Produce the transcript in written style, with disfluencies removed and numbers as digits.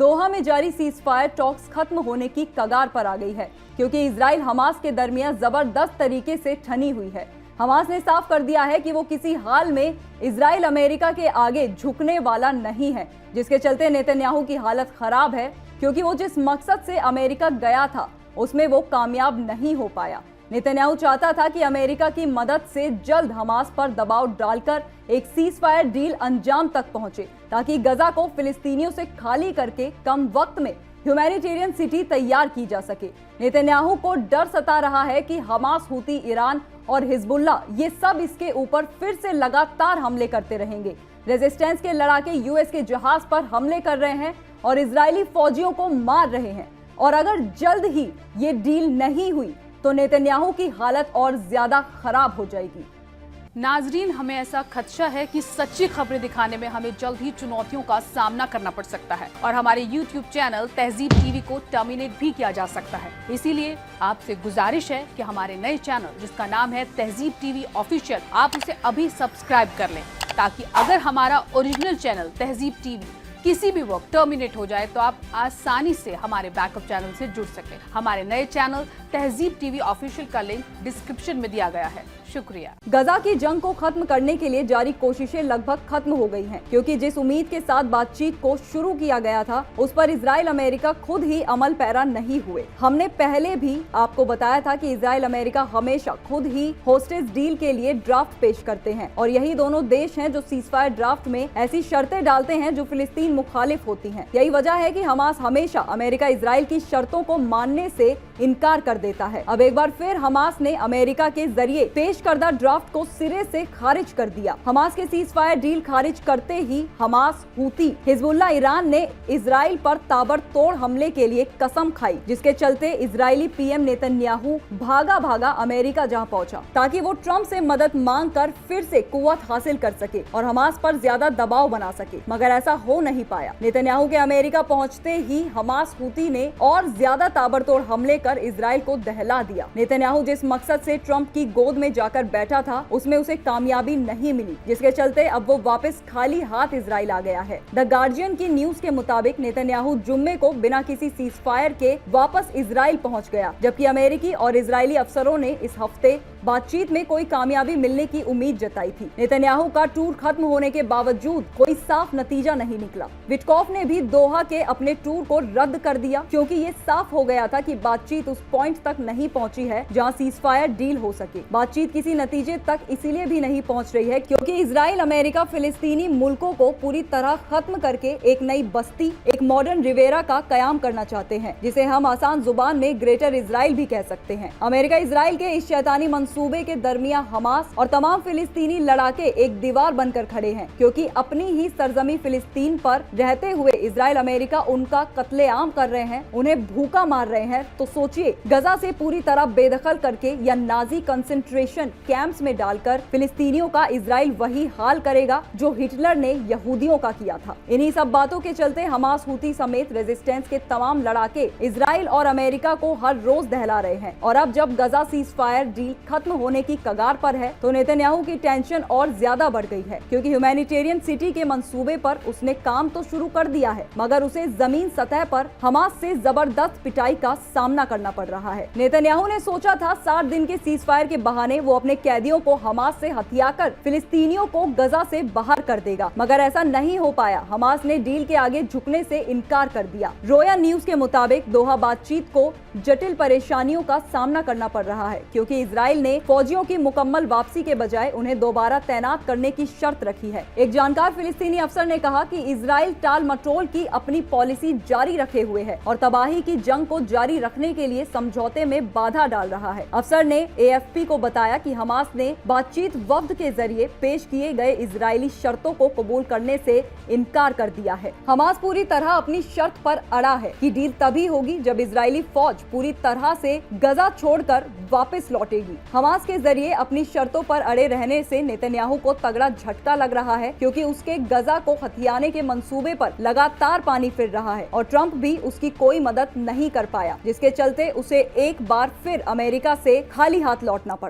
दोहा में जारी ceasefire talks खत्म होने की कगार पर आ गई है, क्योंकि इजराइल हमास के दरमियान जबरदस्त तरीके से ठनी हुई है। हमास ने साफ कर दिया है कि वो किसी हाल में इजराइल अमेरिका के आगे झुकने वाला नहीं है, जिसके चलते नेतन्याहू की हालत खराब है, क्योंकि वो जिस मकसद से अमेरिका गया था उसमें वो कामयाब नहीं हो पाया। नेतन्याहू चाहता था कि अमेरिका की मदद से जल्द हमास पर दबाव डालकर एक सीजफायर डील अंजाम तक पहुंचे, ताकि गजा को फिलिस्तीनियों से खाली करके कम वक्त में ह्यूमैनिटेरियन सिटी तैयार की जा सके। नेतन्याहू को डर सता रहा है कि हमास, हूती, ईरान और हिजबुल्ला ये सब इसके ऊपर फिर से लगातार हमले करते रहेंगे। रेजिस्टेंस के लड़ाके यूएस के जहाज पर हमले कर रहे हैं और इजरायली फौजियों को मार रहे हैं, और अगर जल्द ही ये डील नहीं हुई तो नेतन्याहू की हालत और ज्यादा खराब हो जाएगी। नाजरीन, हमें ऐसा खदशा है कि सच्ची खबरें दिखाने में हमें जल्द ही चुनौतियों का सामना करना पड़ सकता है और हमारे YouTube चैनल तहजीब टीवी को टर्मिनेट भी किया जा सकता है। इसीलिए आपसे गुजारिश है कि हमारे नए चैनल, जिसका नाम है तहजीब टीवी ऑफिशियल, आप उसे अभी सब्सक्राइब कर लें, ताकि अगर हमारा ओरिजिनल चैनल तहजीब टीवी किसी भी वक्त टर्मिनेट हो जाए तो आप आसानी से हमारे बैकअप चैनल से जुड़ सकें। हमारे नए चैनल तहजीब टीवी ऑफिशियल का लिंक डिस्क्रिप्शन में दिया गया है। शुक्रिया। गजा की जंग को खत्म करने के लिए जारी कोशिशें लगभग खत्म हो गई हैं, क्योंकि जिस उम्मीद के साथ बातचीत को शुरू किया गया था उस पर इजराइल अमेरिका खुद ही अमल पैरा नहीं हुए। हमने पहले भी आपको बताया था कि इजराइल अमेरिका हमेशा खुद ही होस्टेज डील के लिए ड्राफ्ट पेश करते हैं, और यही दोनों देश हैं जो सीजफायर ड्राफ्ट में ऐसी शर्तें डालते हैं जो फिलिस्तीन मुखालिफ होती हैं। यही वजह है कि हमास हमेशा अमेरिका इजराइल की शर्तों को मानने से इनकार कर देता है। अब एक बार फिर हमास ने अमेरिका के जरिए पेश करदा ड्राफ्ट को सिरे से खारिज कर दिया। हमास के सीजफायर डील खारिज करते ही हमास, हूती, हिजबुल्ला, ईरान ने इजराइल पर ताबड़तोड़ हमले के लिए कसम खाई, जिसके चलते इजरायली पीएम नेतन्याहू भागा भागा अमेरिका जा पहुंचा, ताकि वो ट्रंप से मदद मांगकर फिर से कुव्वत हासिल कर सके और हमास पर ज्यादा दबाव बना सके, मगर ऐसा हो नहीं पाया। नेतन्याहू के अमेरिका पहुंचते ही हमास, हूती ने और ज्यादा ताबड़तोड़ हमले कर इजराइल को दहला दिया। नेतन्याहू जिस मकसद से ट्रंप की गोद में जाकर बैठा था उसमें उसे कामयाबी नहीं मिली, जिसके चलते अब वो वापस खाली हाथ इजराइल आ गया है। द गार्जियन की न्यूज के मुताबिक नेतन्याहू जुम्मे को बिना किसी सीजफायर के वापस इजराइल पहुंच गया, जबकि अमेरिकी और इजरायली अफसरों ने इस हफ्ते बातचीत में कोई कामयाबी मिलने की उम्मीद जताई थी। नेतन्याहू का टूर खत्म होने के बावजूद कोई साफ नतीजा नहीं निकला। विटकॉफ ने भी दोहा के अपने टूर को रद्द कर दिया, क्योंकि ये साफ हो गया था कि बातचीत उस पॉइंट तक नहीं पहुंची है जहां सीजफायर डील हो सके। बातचीत किसी नतीजे तक इसीलिए भी नहीं पहुंच रही है क्योंकि इजराइल अमेरिका फिलिस्तीनी मुल्कों को पूरी तरह खत्म करके एक नई बस्ती, एक मॉडर्न रिवेरा का कयाम करना चाहते हैं, जिसे हम आसान जुबान में ग्रेटर इजराइल भी कह सकते हैं। अमेरिका इजराइल के इस शैतानी मंसूबे के दरमियान हमास और तमाम फिलिस्तीनी लड़ाके एक दीवार बनकर खड़े हैं, क्योंकि अपनी ही सरजमी फिलिस्तीन पर रहते हुए इजराइल अमेरिका उनका कत्लेआम कर रहे हैं, उन्हें भूखा मार रहे हैं। तो सोचिए, गजा से पूरी तरह बेदखल करके या नाजी कंसंट्रेशन कैंप्स में डालकर फिलिस्तीनियों का इजराइल वही हाल करेगा जो हिटलर ने यहूदियों का किया था। इन्हीं सब बातों के चलते हमास, हूती समेत रेजिस्टेंस के तमाम लड़ाके इजराइल और अमेरिका को हर रोज दहला रहे हैं, और अब जब गजा सीजफायर डील खत्म होने की कगार पर है तो नेतन्याहू की टेंशन और ज्यादा बढ़ गई है, क्योंकि ह्यूमैनिटेरियन सिटी के मंसूबे पर उसने काम तो शुरू कर दिया है, मगर उसे जमीन सतह पर हमास से जबरदस्त पिटाई का सामना करना पड़ रहा है। नेतन्याहू ने सोचा था 60 दिन के सीजफायर के बहाने वो अपने कैदियों को हमास से हथियाकर फिलिस्तीनियों को गजा से बाहर कर देगा, मगर ऐसा नहीं हो पाया। हमास ने डील के आगे झुकने से इनकार कर दिया। रोया न्यूज के मुताबिक दोहा बातचीत को जटिल परेशानियों का सामना करना पड़ रहा है, क्योंकि इजराइल ने फौजियों की मुकम्मल वापसी के बजाय उन्हें दोबारा तैनात करने की शर्त रखी है। एक जानकार फिलिस्तीनी अफसर ने कहा कि इजराइल टाल मटोल की अपनी पॉलिसी जारी रखे हुए है और तबाही की जंग को जारी रखने के लिए समझौते में बाधा डाल रहा है। अफसर ने एएफपी को बताया कि हमास ने बातचीत वफ्द के जरिए पेश किए गए इजरायली शर्तों को कबूल करने से इनकार कर दिया है। हमास पूरी तरह अपनी शर्त पर अड़ा है कि डील तभी होगी जब इजरायली फौज पूरी तरह से गजा छोड़कर वापस लौटेगी। हमास के जरिए अपनी शर्तों पर अड़े रहने से नेतन्याहू को तगड़ा झटका लग रहा है, क्योंकि उसके गजा को हथियाने के मंसूबे पर लगातार पानी फिर रहा है और ट्रंप भी उसकी कोई मदद नहीं कर पाया, जिसके चलते उसे एक बार फिर अमेरिका से खाली हाथ लौटना पड़ा।